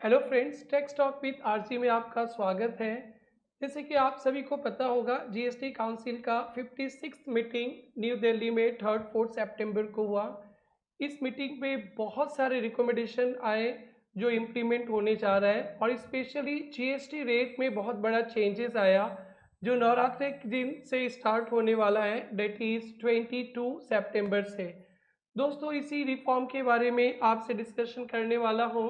Hello friends, techs talk with RC में आपका स्वागत है। जैसे कि आप सभी को पता होगा, जीएसटी काउंसिल का 56th मीटिंग न्यू दिल्ली में 3-4 सितंबर को हुआ। इस मीटिंग में बहुत सारे रिकमेंडेशन आए जो इम्प्लीमेंट होने जा रहा है, और स्पेशली जीएसटी रेट में बहुत बड़ा चेंजेस आया जो नवरात्रि के दिन से स्टार्ट होने वाला है, डेट इज़ 22 सितंबर से। दोस्तों, इसी रिफॉर्म के बारे में आपसे डिस्कशन करने वाला हूँ।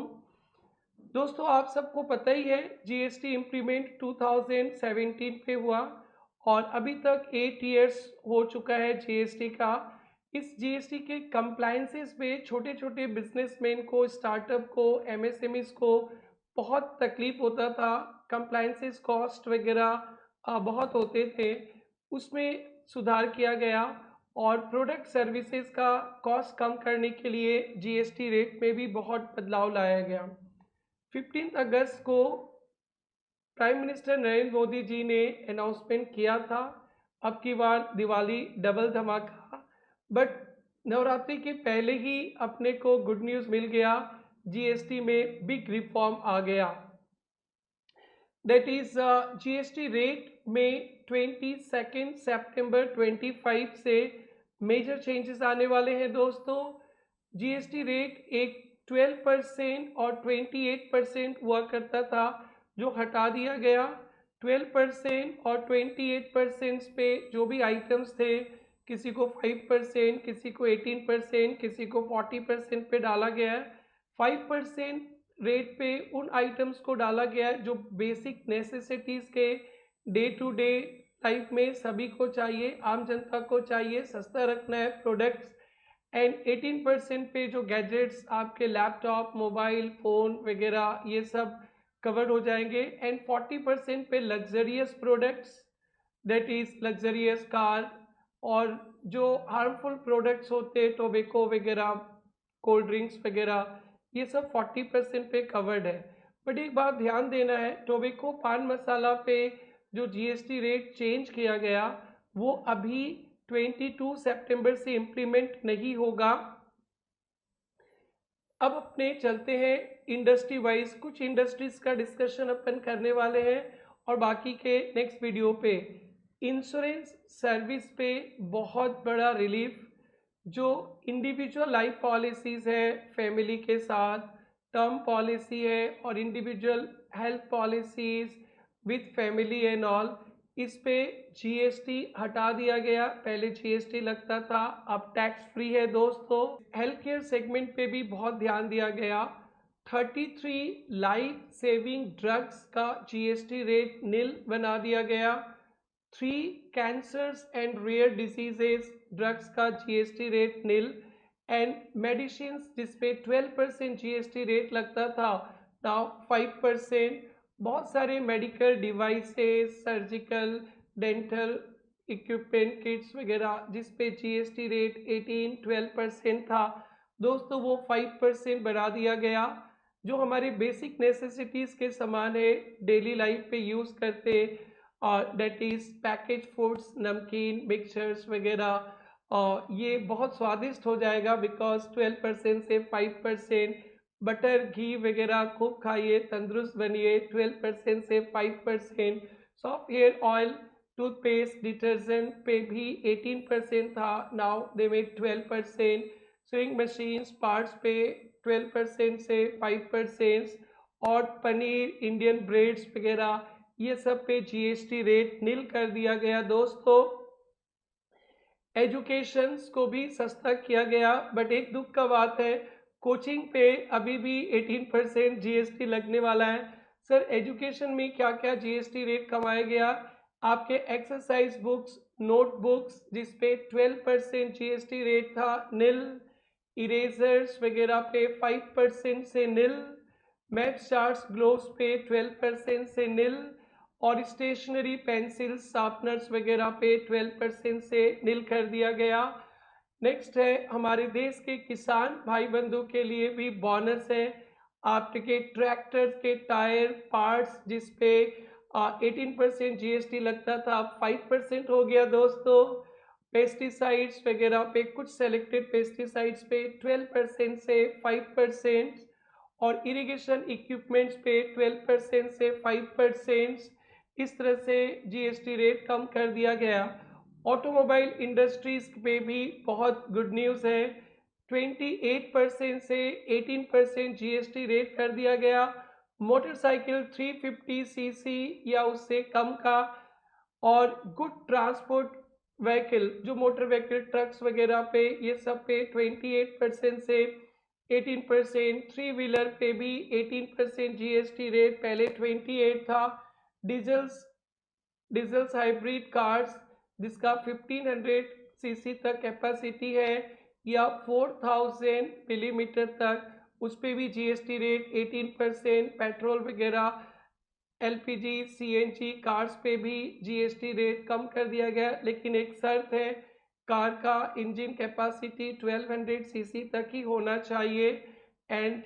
दोस्तों, आप सबको पता ही है, जीएसटी इम्प्लीमेंट 2017 पे हुआ और अभी तक 8 इयर्स हो चुका है जीएसटी का। इस जीएसटी के कंप्लायंसेस पे छोटे छोटे बिजनेसमैन को, स्टार्टअप को, एमएसएमईज को बहुत तकलीफ होता था। कंप्लायंसेस कॉस्ट वगैरह बहुत होते थे। उसमें सुधार किया गया और प्रोडक्ट सर्विसेज का कॉस्ट कम करने के लिए जीएसटी रेट में भी बहुत बदलाव लाया गया। 15 अगस्त को प्राइम मिनिस्टर नरेंद्र मोदी जी ने अनाउंसमेंट किया था, अब की बार दिवाली डबल धमाका। बट नवरात्रि के पहले ही अपने को गुड न्यूज़ मिल गया, जीएसटी में बिग रिफॉर्म आ गया। दैट इज जीएसटी रेट में 22 सितंबर 25 से मेजर चेंजेस आने वाले हैं। दोस्तों, जीएसटी रेट एक 12% और 28% हुआ करता था, जो हटा दिया गया। 12% और 28% पे जो भी आइटम्स थे, किसी को 5%, किसी को 18%, किसी को 40% पे डाला गया है। 5% रेट पे उन आइटम्स को डाला गया है जो बेसिक नेसेसिटीज़ के डे टू डे लाइफ में सभी को चाहिए, आम जनता को चाहिए, सस्ता रखना है प्रोडक्ट्स। एंड 18% पे जो गैजेट्स, आपके लैपटॉप, मोबाइल फ़ोन वगैरह, ये सब कवर हो जाएंगे। एंड 40% पे luxurious products, that is luxurious car, और जो हार्मफुल प्रोडक्ट्स होते हैं, टोबैको वगैरह, कोल्ड ड्रिंक्स वगैरह, ये सब 40% पे कवर्ड है। बट एक बात ध्यान देना है, टोबैको, पान मसाला पे जो जीएसटी रेट चेंज किया गया, वो अभी 22 सितंबर से इम्प्लीमेंट नहीं होगा। अब अपने चलते हैं इंडस्ट्री वाइज, कुछ इंडस्ट्रीज का डिस्कशन अपन करने वाले हैं, और बाकी के नेक्स्ट वीडियो पे इंश्योरेंस सर्विस पे बहुत बड़ा रिलीफ। जो इंडिविजुअल लाइफ पॉलिसीज़ है फैमिली के साथ, टर्म पॉलिसी है, और individual health policies with family and all, इस पे जीएसटी हटा दिया गया। पहले जीएसटी लगता था, अब टैक्स फ्री है। दोस्तों, हेल्थ केयर सेगमेंट पे भी बहुत ध्यान दिया गया। 33 लाइफ सेविंग ड्रग्स का जीएसटी रेट नील बना दिया गया। 3 cancers and rare diseases drugs का GST rate nil. And medicine जिसपे 12% जीएसटी रेट लगता था, नाउ 5%। बहुत सारे medical devices, surgical, dental equipment, kits वगैरह, जिस पे जीएसटी रेट 18-12% था, दोस्तों वो 5% बढ़ा दिया गया। जो हमारे बेसिक नेसेसिटीज़ के सामान है, डेली लाइफ पे यूज़ करते, और डेट इज़ पैकेज फूड्स, नमकीन, मिक्सचर्स वगैरह, और ये बहुत स्वादिष्ट हो जाएगा बिकॉज 12% से 5%। बटर, घी वगैरह खूब खाइए, तंदुरुस्त बनिए, 12% से 5%। Soft hair oil, toothpaste, detergent पे भी 18% था, now they made 12%। Sewing machines parts पे 12% से 5%। और पनीर, इंडियन ब्रेड्स वगैरह, ये सब पे जीएसटी रेट नील कर दिया गया। दोस्तों, एजुकेशंस को भी सस्ता किया गया। बट एक दुख का बात है, कोचिंग पे अभी भी 18% जीएसटी लगने वाला है। सर, एजुकेशन में क्या क्या जीएसटी रेट कमाया गया? आपके एक्सरसाइज बुक्स, नोटबुक्स, जिस पे 12% जीएसटी रेट था, नील। इरेजर्स वगैरह पे 5% से नील। मैथ चार्ट्स, ग्लोव्स पे 12% से नील। और स्टेशनरी, पेंसिल, शार्पनर्स वगैरह पे 12% से नील कर दिया गया। नेक्स्ट है, हमारे देश के किसान भाई बंधु के लिए भी बोनस है। आपके ट्रैक्टर के टायर, पार्ट्स, जिस पे 18% जीएसटी लगता था, अब 5% हो गया। दोस्तों, पेस्टिसाइड्स वगैरह पे, कुछ सेलेक्टेड पेस्टिसाइड्स पे 12% से 5%। और इरिगेशन इक्विपमेंट्स पे 12% से 5% इस तरह से जीएसटी रेट कम कर दिया गया। ऑटोमोबाइल इंडस्ट्रीज पे भी बहुत गुड न्यूज़ है, 28% से 18% जीएसटी रेट कर दिया गया। मोटरसाइकिल 350 सीसी या उससे कम का और गुड ट्रांसपोर्ट व्हीकल जो मोटर व्हीकल ट्रक्स वगैरह पे ये सब पे 28% से 18%, थ्री व्हीलर पे भी 18% जीएसटी रेट, पहले 28 था। डीजल्स हाइब्रिड कार्स जिसका 1500 सीसी तक कैपेसिटी है या 4000 मिलीमीटर तक, उस पर भी जीएसटी रेट 18%। पेट्रोल वगैरह एलपीजी सीएनजी कार्स पे भी जीएसटी रेट कम कर दिया गया, लेकिन एक शर्त है, कार का इंजन कैपेसिटी 1200 सीसी तक ही होना चाहिए एंड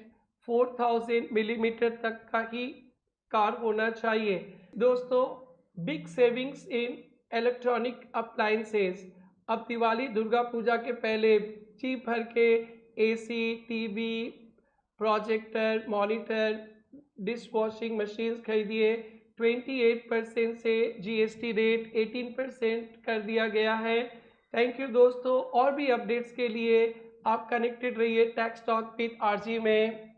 4000 मिलीमीटर तक का ही कार होना चाहिए। दोस्तों, big savings in electronic appliances. अब दिवाली दुर्गा पूजा के पहले जी भर के AC, TV, projector, monitor, dish washing machines खरीदिए। 28% से जीएसटी रेट 18% कर दिया गया है। थैंक यू दोस्तों, और भी अपडेट्स के लिए आप कनेक्टेड रहिए टेक्स टॉक विद आरजी में।